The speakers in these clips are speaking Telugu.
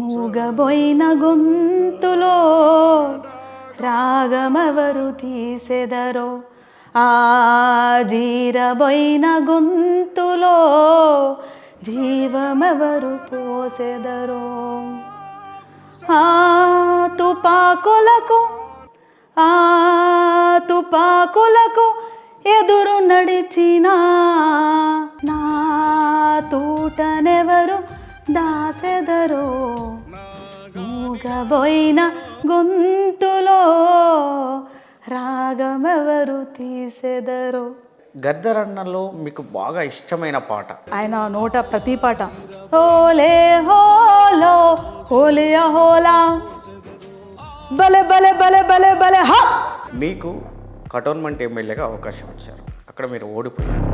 మూగబోయిన గొంతులో రాగమెవరు తీసెదరో, ఆ జీరబోయిన గొంతులో జీవమెవరు పోసెదరో. ఆ తుపాకులకు ఎదురు నడిచినా నా తూటనెవరు దాసెదరో, మూగబోయిన గొంతులో రాగమెవరు తీసెదరో. గద్దరన్నలో మీకు బాగా ఇష్టమైన పాట? ఆయన నోట ప్రతి పాట హోలే హోలో హోలియా హోలా బలే బలే బలే బలే బలే హా. మీకు కంటోన్మెంట్ ఎమ్మెల్యేగా అవకాశం ఇచ్చారు, అక్కడ మీరు ఓడిపోయారు.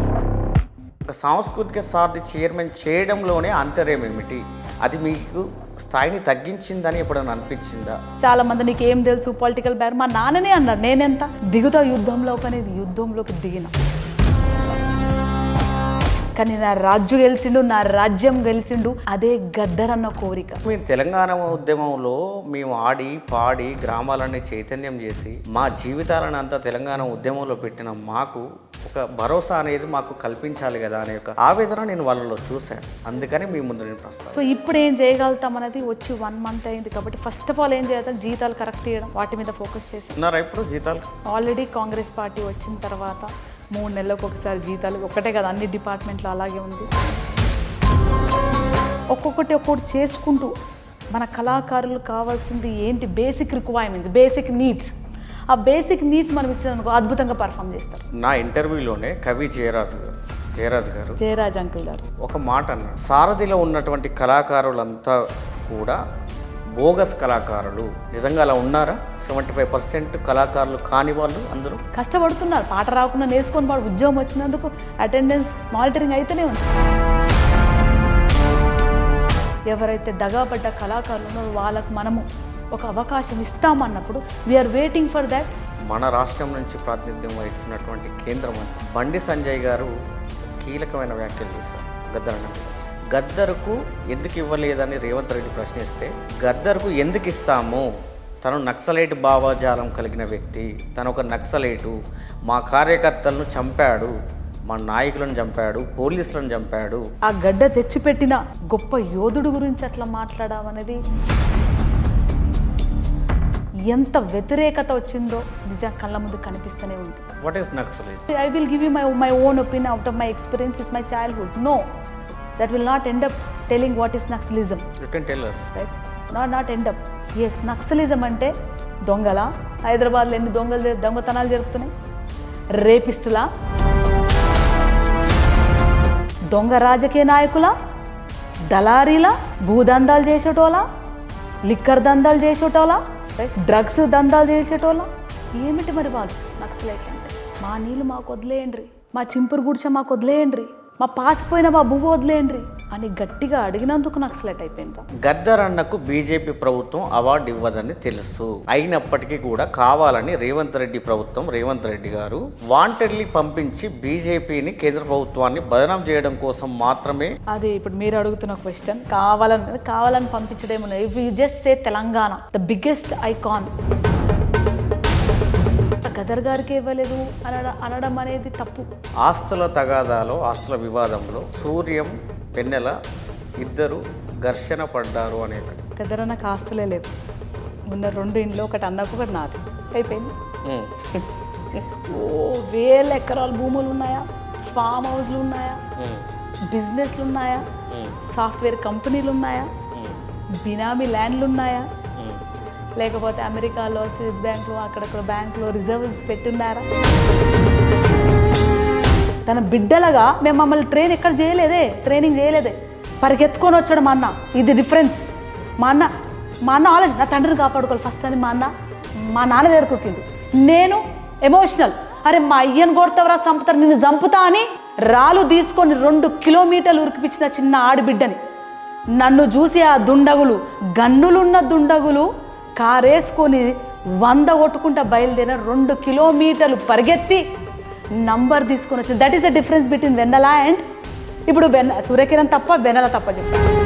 ఒక సాంస్కృతిక సారథి చైర్మన్ చేయడంలోనే అంతర్యం ఏమిటి? అది మీకు స్థాయిని తగ్గించిందని ఎప్పుడైనా అనిపించిందా? చాలా మంది నీకు ఏం తెలుసు పొలిటికల్ బ్యార్, మా నాన్ననే అన్నారు నేనెంత దిగుతా యుద్ధంలోకి అనేది, యుద్ధంలోకి దిగిన. కానీ నా రాజు గెలిచిండు, నా రాజ్యం గెలిచిండు, అదే గద్దరన్న కోరిక. మేము తెలంగాణ ఉద్యమంలో మేము ఆడి పాడి గ్రామాలన్నీ చైతన్యం చేసి మా జీవితాలను అంతా తెలంగాణ ఉద్యమంలో పెట్టిన మాకు ఒక భరోసా అనేది మాకు కల్పించాలి కదా అనే ఒక ఆవేదన నేను వాళ్ళలో చూశాను. అందుకని మీ ముందు నేను ప్రస్తావన. సో ఇప్పుడు ఏం చేయగలుగుతాం అనేది వచ్చి 1 month అయింది కాబట్టి ఫస్ట్ ఆఫ్ ఆల్ ఏం చేయాలి, జీతాలు కరెక్ట్ చేయడం, వాటి మీద ఫోకస్ చేసి ఉన్నారా ఇప్పుడు జీతాలు? ఆల్రెడీ కాంగ్రెస్ పార్టీ వచ్చిన తర్వాత 3 నెలలకు ఒకసారి జీతాలు, ఒకటే కదా అన్ని డిపార్ట్మెంట్లో అలాగే ఉంది. ఒక్కొక్కటి చేసుకుంటూ మన కళాకారులు కావాల్సింది ఏంటి, బేసిక్ రిక్వైర్మెంట్స్, బేసిక్ నీడ్స్, ఆ బేసిక్ నీడ్స్ మనం ఇచ్చినందుకు అద్భుతంగా పర్ఫామ్ చేస్తారు. నా ఇంటర్వ్యూలోనే కవి జయరాజ్ అంకుల్ గారు ఒక మాట అన్నారు, సారథిలో ఉన్నటువంటి కళాకారులంతా కూడా బోగస్ కళాకారులు. నిజంగా అలా ఉన్నారా? 75% కళాకారులు కాని వాళ్ళు అందరూ కష్టపడుతున్నారు, పాట రాకుండా నేర్చుకొని వాడు ఉద్యోగం వచ్చినందుకు అటెండెన్స్ మానిటరింగ్ అయితేనే ఉంది. ఎవరైతే దగాపడ్డ కళాకారులు ఉన్నారో వాళ్ళకు మనము ఒక అవకాశం ఇస్తామన్నప్పుడు వీఆర్ వెయిటింగ్ ఫర్ దాట్. మన రాష్ట్రం నుంచి ప్రాతినిధ్యం వహిస్తున్నటువంటి కేంద్ర మంత్రి బండి సంజయ్ గారు కీలకమైన వ్యాఖ్యలు చేశారు గద్దరన్న. గద్దర్కు ఎందుకు ఇవ్వలేదని రేవంత్ రెడ్డి ప్రశ్నిస్తే, గద్దర్కు ఎందుకు ఇస్తాము, తను నక్సలైట్ భావజాలం కలిగిన వ్యక్తి, తను ఒక నక్సలైటు, మా కార్యకర్తలను చంపాడు, మా నాయకులను చంపాడు, పోలీసులను చంపాడు. ఆ గడ్డ తెచ్చిపెట్టిన గొప్ప యోధుడు గురించి అట్లా మాట్లాడమనేది ఎంత వ్యతిరేకత వచ్చిందో నిజం కళ్ళ ముందు కనిపిస్తూనే ఉంది. What is Naxalism? I will give you my own opinion out of my experience is my childhood. No, that will not end up telling what is Naxalism. You can tell us. Right? Not end up. Yes, Naxalism అంటే దొంగల, హైదరాబాద్లో ఎన్ని దొంగతనాలు జరుగుతున్నాయి, రేపిస్టుల, దొంగ రాజకీయ నాయకుల, దళారీల, భూదందాలు చేసేటోళ్ళ, లిక్కర్ దందాలు చేసేటోళ్ళ, రైట్, డ్రగ్స్ దందాలు చేసేటోళ్ళ. ఏమిటి మరి వాళ్ళు నక్సలైట్ అంటే? మా నీళ్ళు మాకు వదిలేయండ్రి, మా చింపురు గుడిసె మాకు వదిలేయండ్రి, మా పాసిపోయిన మా భూమి వదిలేయండ్రి అని గట్టిగా అడిగినందుకు నక్సలైట్ అయిపోయింది. గద్దరన్నకు బీజేపీ ప్రభుత్వం అవార్డు ఇవ్వదని తెలుసు, అయినప్పటికీ కూడా కావాలని రేవంత్ రెడ్డి గారు వాంటెడ్లీ పంపించి బీజేపీని, కేంద్ర ప్రభుత్వాన్ని బదనాం చేయడం కోసం మాత్రమే. అది ఇప్పుడు మీరు అడుగుతున్న క్వశ్చన్, కావాలని పంపించడేమో. If you just say Telangana the biggest icon, Gaddar గారికి ఇవ్వలేదు అనడం అనేది తప్పు. ఆస్తుల తగాదాలో, ఆస్తుల వివాదంలో సూర్యం, పెన్నెల ఇద్దరు ఘర్షణ పడ్డారు అనే. గదర్ అన్నకు ఆస్తులే లేవు, ఉన్న 2 ఇండ్లు, ఒకటి అన్నకు, ఒకటి నాది, అయిపోయింది. వేల ఎకరాల భూములు ఉన్నాయా, ఫామ్ హౌస్లు ఉన్నాయా, బిజినెస్లు ఉన్నాయా, సాఫ్ట్వేర్ కంపెనీలు ఉన్నాయా, బినామీ ల్యాండ్లు ఉన్నాయా, లేకపోతే అమెరికాలో స్విస్ బ్యాంక్లో అక్కడక్కడ బ్యాంక్లో రిజర్వ్స్ పెట్టున్నారా? తన బిడ్డలుగా మేము మమ్మల్ని ట్రైనింగ్ చేయలేదే, పరిగెత్తుకొని వచ్చాడు మా అన్న. ఇది డిఫరెన్స్. మా అన్న ఆలోచన, నా తండ్రిని కాపాడుకోవాలి ఫస్ట్ అని మా నాన్న దగ్గర కుక్కింది. నేను ఎమోషనల్, అరే మా అయ్యను కొడతావరా, చంపుతారు, నిన్ను చంపుతా అని రాళ్ళు తీసుకొని 2 కిలోమీటర్లు ఉరికిపించిన చిన్న ఆడబిడ్డని నన్ను చూసి ఆ దుండగులు, గన్నులున్న దుండగులు కారేసుకొని 100 కొట్టుకుంటా బయలుదేరిన 2 కిలోమీటర్లు పరిగెత్తి నంబర్ తీసుకొని వచ్చింది. That is the difference between Vennela and ఇప్పుడు సూర్యకిరణ్ తప్ప వెన్నెల తప్ప చెప్పారు.